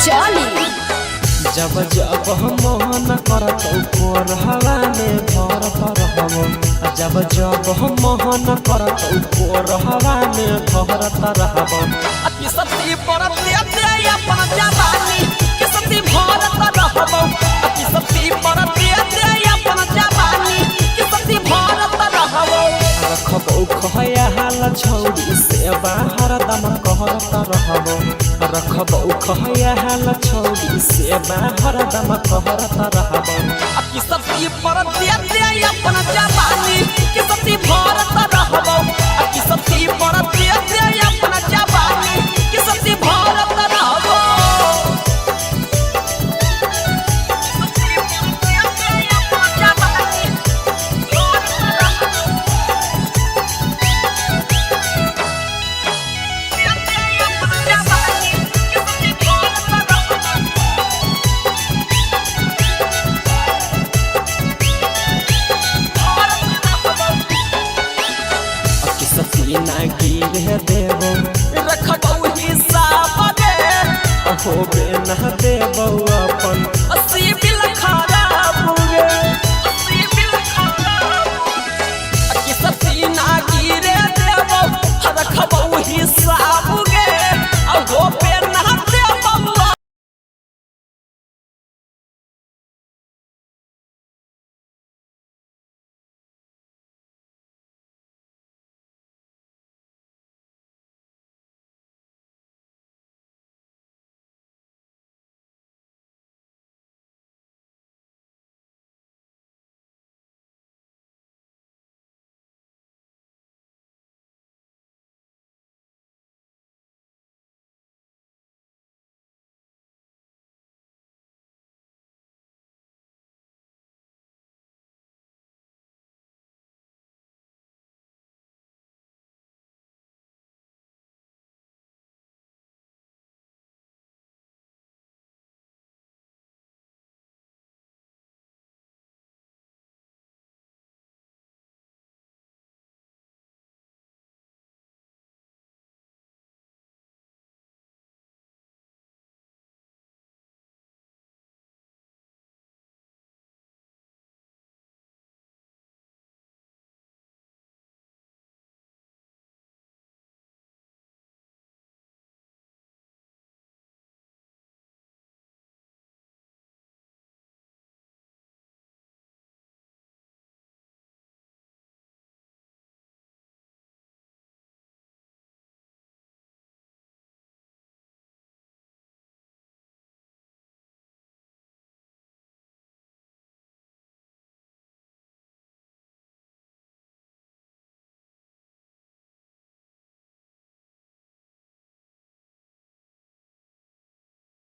चली जब जब मोहन करत कोरहवा में धरत रहबो जब जब मोहन करत कोरहवा में धरत रहबो किसती परत दे अपन जवानी किसती भरत रहबो किसती परत दे अपन जवानी किसती भरत रहबो रखबो खया हाल छौड़ी से बाहर दम कहरत रहबो रखबो खया हाल छौड़ी से बाहर दम कहरत रहबो किसती परत दे अपन जवानी किसती भरत रहबो किसती परत दे अपन जवानी किसती भरत रहबो सपना गिर देबो रखबो हिसाब दे होबे न देबो अपन